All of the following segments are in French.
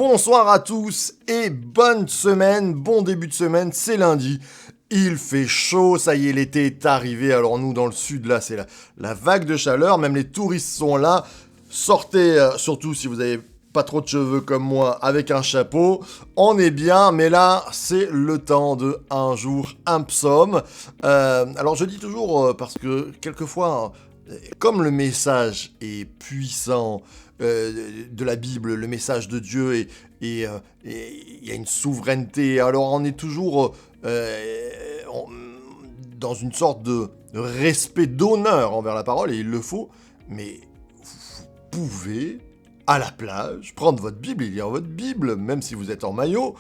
bonsoir à tous et bonne semaine, bon début de semaine, c'est lundi. Il fait chaud, ça y est, l'été est arrivé. Alors nous, dans le sud, là, c'est la vague de chaleur. Même les touristes sont là. Sortez, surtout si vous avez pas trop de cheveux comme moi, avec un chapeau. On est bien, mais là, c'est le temps de un jour, un psaume. Alors je dis toujours, parce que quelquefois, comme le message est puissant de la Bible, le message de Dieu, et il y a une souveraineté, alors on est toujours dans une sorte de respect, d'honneur envers la parole, et il le faut, mais vous pouvez, à la plage, prendre votre Bible et lire votre Bible, même si vous êtes en maillot,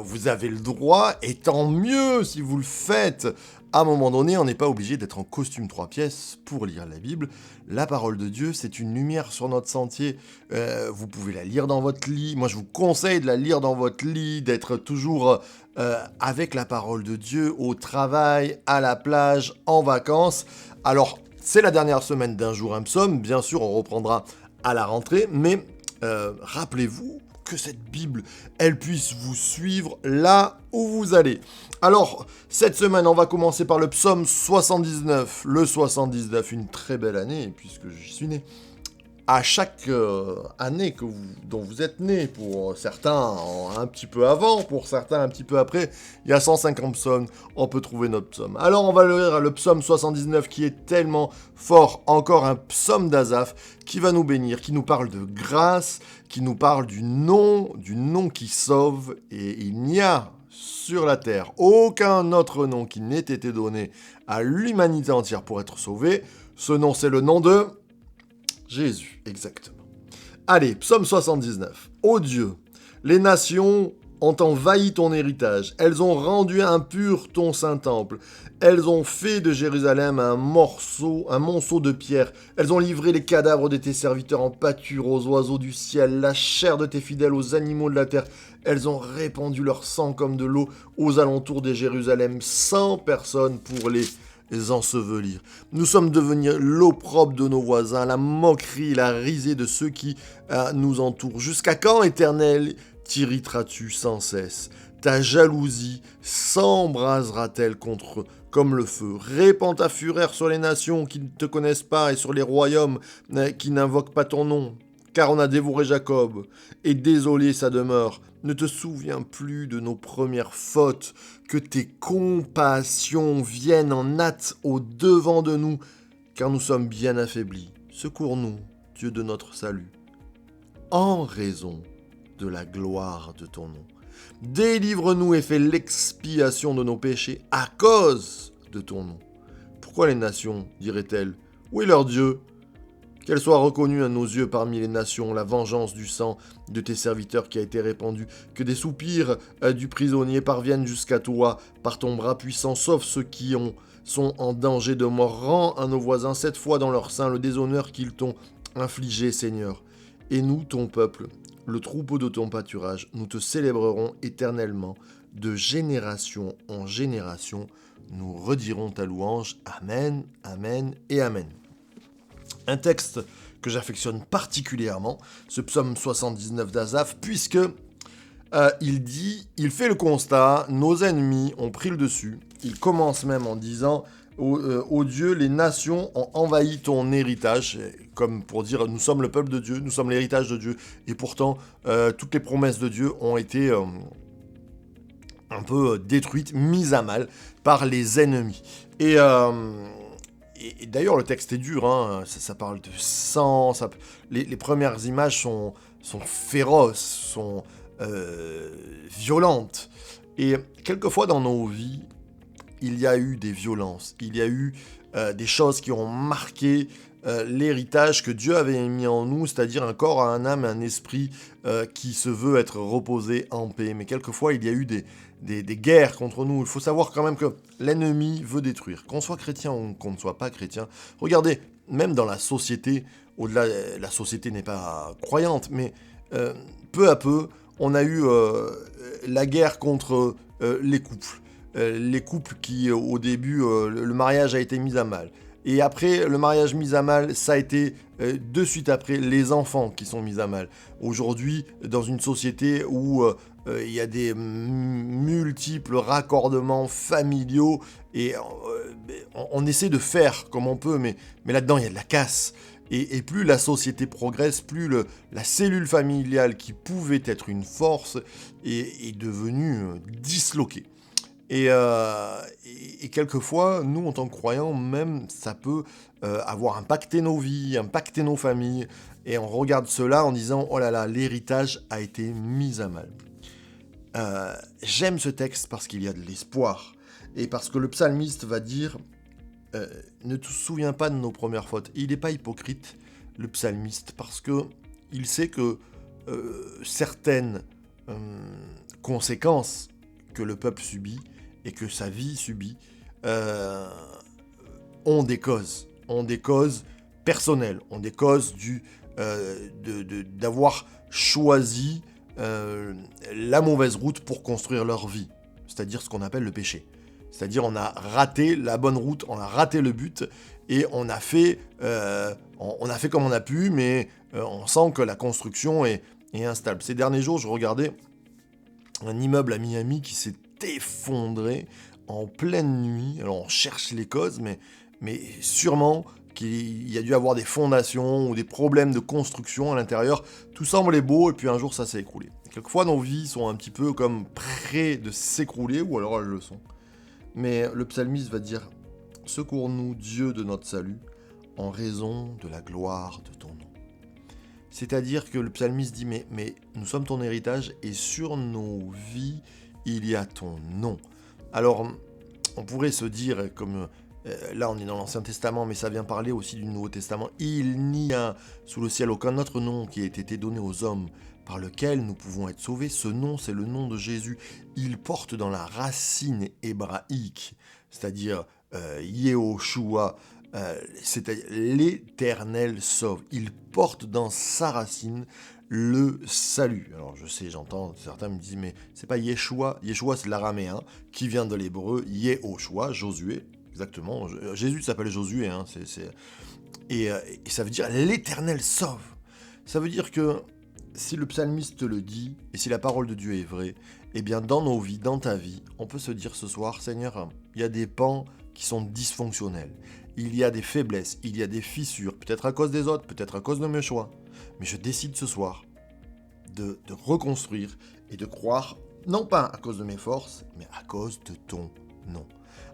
vous avez le droit, et tant mieux si vous le faites. À un moment donné, on n'est pas obligé d'être en costume 3 pièces pour lire la Bible. La parole de Dieu, c'est une lumière sur notre sentier. Vous pouvez la lire dans votre lit. Moi, je vous conseille de la lire dans votre lit, d'être toujours avec la parole de Dieu au travail, à la plage, en vacances. Alors, c'est la dernière semaine d'un jour un psaume. Bien sûr, on reprendra à la rentrée, mais rappelez-vous que cette Bible, elle puisse vous suivre là où vous allez. Alors, cette semaine, on va commencer par le psaume 79. Le 79, une très belle année, puisque j'y suis né. À chaque année dont vous êtes né, pour certains un petit peu avant, pour certains un petit peu après, il y a 150 psaumes, on peut trouver notre psaume. Alors on va lire le psaume 79 qui est tellement fort, encore un psaume d'Asaph qui va nous bénir, qui nous parle de grâce, qui nous parle du nom qui sauve, et il n'y a sur la terre aucun autre nom qui n'ait été donné à l'humanité entière pour être sauvée. Ce nom, c'est le nom de Jésus, exactement. Allez, psaume 79. Ô Dieu, les nations ont envahi ton héritage. Elles ont rendu impur ton saint temple. Elles ont fait de Jérusalem un monceau de pierre. Elles ont livré les cadavres de tes serviteurs en pâture aux oiseaux du ciel, la chair de tes fidèles aux animaux de la terre. Elles ont répandu leur sang comme de l'eau aux alentours de Jérusalem, sans personne pour les ensevelir. Nous sommes devenus l'opprobre de nos voisins, la moquerie, la risée de ceux qui nous entourent. Jusqu'à quand, Éternel, t'irriteras-tu sans cesse? Ta jalousie s'embrasera-t-elle contre eux comme le feu? Répands ta fureur sur les nations qui ne te connaissent pas et sur les royaumes qui n'invoquent pas ton nom. Car on a dévoré Jacob et désolé sa demeure. Ne te souviens plus de nos premières fautes, que tes compassions viennent en hâte au devant de nous, car nous sommes bien affaiblis. Secours-nous, Dieu de notre salut, en raison de la gloire de ton nom. Délivre-nous et fais l'expiation de nos péchés à cause de ton nom. Pourquoi les nations, diraient-elles, où est leur Dieu ? Qu'elle soit reconnue à nos yeux parmi les nations, la vengeance du sang de tes serviteurs qui a été répandue, que des soupirs du prisonnier parviennent jusqu'à toi par ton bras puissant, sauf ceux qui sont en danger de mort. Rends à nos voisins 7 fois dans leur sein le déshonneur qu'ils t'ont infligé, Seigneur. Et nous, ton peuple, le troupeau de ton pâturage, nous te célébrerons éternellement, de génération en génération, nous redirons ta louange. Amen, amen et amen. Un texte que j'affectionne particulièrement, ce psaume 79 d'Asaph, puisque il fait le constat, nos ennemis ont pris le dessus. Il commence même en disant, ô Dieu, les nations ont envahi ton héritage, comme pour dire, nous sommes le peuple de Dieu, nous sommes l'héritage de Dieu, et pourtant, toutes les promesses de Dieu ont été un peu détruites, mises à mal par les ennemis. Et d'ailleurs, le texte est dur, hein. Ça parle de sang, les premières images sont féroces, sont violentes. Et quelquefois dans nos vies, il y a eu des violences, il y a eu des choses qui ont marqué l'héritage que Dieu avait mis en nous, c'est-à-dire un corps, un âme, un esprit qui se veut être reposé en paix. Mais quelquefois, il y a eu des guerres contre nous. Il faut savoir quand même que l'ennemi veut détruire. Qu'on soit chrétien ou qu'on ne soit pas chrétien. Regardez, même dans la société, au-delà, la société n'est pas croyante, mais peu à peu, on a eu la guerre contre les couples. Les couples qui, au début, le mariage a été mis à mal. Et après, le mariage mis à mal, ça a été de suite après les enfants qui sont mis à mal. Aujourd'hui, dans une société où il y a des multiples raccordements familiaux et on essaie de faire comme on peut, mais là-dedans, il y a de la casse. Et plus la société progresse, plus la cellule familiale qui pouvait être une force est devenue disloquée. Et quelquefois, nous, en tant que croyants, même, ça peut avoir impacté nos vies, impacté nos familles. Et on regarde cela en disant, oh là là, l'héritage a été mis à mal. J'aime ce texte parce qu'il y a de l'espoir. Et parce que le psalmiste va dire, ne te souviens pas de nos premières fautes. Il n'est pas hypocrite, le psalmiste, parce que il sait que certaines conséquences que le peuple subit et que sa vie subit ont des causes personnelles, ont des causes d'avoir choisi la mauvaise route pour construire leur vie, c'est-à-dire ce qu'on appelle le péché. C'est-à-dire on a raté la bonne route, on a raté le but, et on a fait comme on a pu, mais on sent que la construction est instable. Ces derniers jours, je regardais un immeuble à Miami qui s'est effondré en pleine nuit. Alors on cherche les causes, mais sûrement qu'il y a dû avoir des fondations ou des problèmes de construction à l'intérieur. Tout semblait beau, et puis un jour ça s'est écroulé. Quelquefois nos vies sont un petit peu comme près de s'écrouler, ou alors elles le sont. Mais le psalmiste va dire « Secours-nous, Dieu de notre salut, en raison de la gloire de ton nom. » C'est-à-dire que le psalmiste dit « Mais nous sommes ton héritage, et sur nos vies, il y a ton nom. » Alors, on pourrait se dire, comme là on est dans l'Ancien Testament, mais ça vient parler aussi du Nouveau Testament, « Il n'y a sous le ciel aucun autre nom qui ait été donné aux hommes, par lequel nous pouvons être sauvés. Ce nom, c'est le nom de Jésus. Il porte dans la racine hébraïque, c'est-à-dire Yehoshua, c'est-à-dire l'Éternel sauve. Il porte dans sa racine le salut. » Alors je sais, j'entends, certains me disent, mais c'est pas Yeshua. Yeshua, c'est l'araméen, qui vient de l'hébreu, Yehoshua, Josué, exactement. Jésus s'appelle Josué, hein, et ça veut dire l'Éternel sauve. Ça veut dire que si le psalmiste le dit, et si la parole de Dieu est vraie, eh bien dans nos vies, dans ta vie, on peut se dire ce soir, Seigneur, il y a des pans qui sont dysfonctionnels, il y a des faiblesses, il y a des fissures, peut-être à cause des autres, peut-être à cause de mes choix, mais je décide ce soir de reconstruire et de croire, non pas à cause de mes forces, mais à cause de ton nom.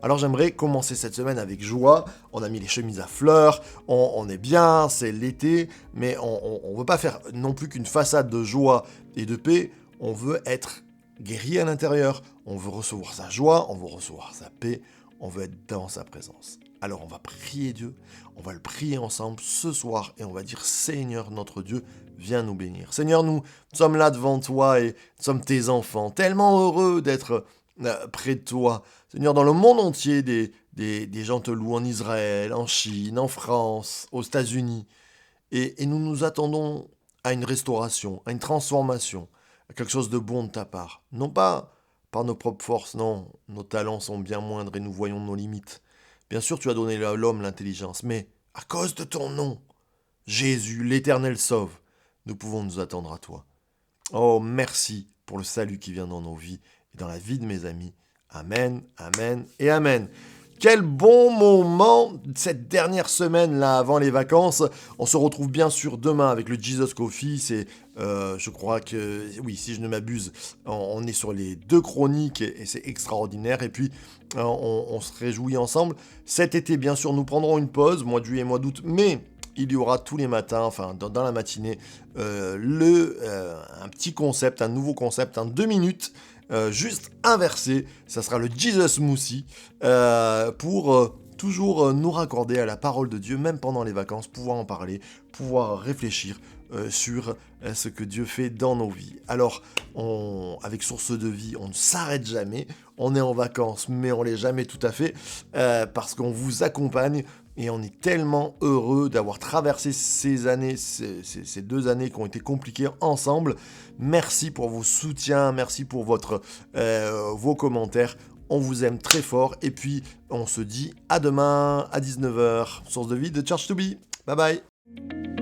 Alors j'aimerais commencer cette semaine avec joie. On a mis les chemises à fleurs, on est bien, c'est l'été, mais on ne veut pas faire non plus qu'une façade de joie et de paix. On veut être guéri à l'intérieur, on veut recevoir sa joie, on veut recevoir sa paix, on veut être dans sa présence. Alors on va prier Dieu, on va le prier ensemble ce soir et on va dire « Seigneur notre Dieu, viens nous bénir. » Seigneur, nous sommes là devant toi et nous sommes tes enfants, tellement heureux d'être près de toi. Seigneur, dans le monde entier, des gens te louent en Israël, en Chine, en France, aux États-Unis. Et nous nous attendons à une restauration, à une transformation, à quelque chose de bon de ta part. Non pas par nos propres forces, non, nos talents sont bien moindres et nous voyons nos limites. Bien sûr, tu as donné à l'homme l'intelligence, mais à cause de ton nom, Jésus, l'Éternel sauve, nous pouvons nous attendre à toi. Oh, merci pour le salut qui vient dans nos vies et dans la vie de mes amis. Amen, amen et amen. Quel bon moment cette dernière semaine-là avant les vacances. On se retrouve bien sûr demain avec le Jesus Coffee. C'est, je crois que, oui, si je ne m'abuse, on est sur les 2 chroniques et c'est extraordinaire. Et puis, on se réjouit ensemble. Cet été, bien sûr, nous prendrons une pause, mois de juillet, mois d'août, mais il y aura tous les matins, enfin dans la matinée, un petit concept, un nouveau concept, en 2 minutes, juste inversé. Ça sera le Jesus Smoothie pour toujours nous raccorder à la parole de Dieu, même pendant les vacances, pouvoir en parler, pouvoir réfléchir sur ce que Dieu fait dans nos vies. Alors, avec Source de Vie, on ne s'arrête jamais. On est en vacances, mais on l'est jamais tout à fait, parce qu'on vous accompagne. Et on est tellement heureux d'avoir traversé ces années, ces 2 années qui ont été compliquées ensemble. Merci pour vos soutiens, merci pour vos commentaires. on vous aime très fort, et puis on se dit à demain à 19h. Source de vie de Church to Be. Bye bye.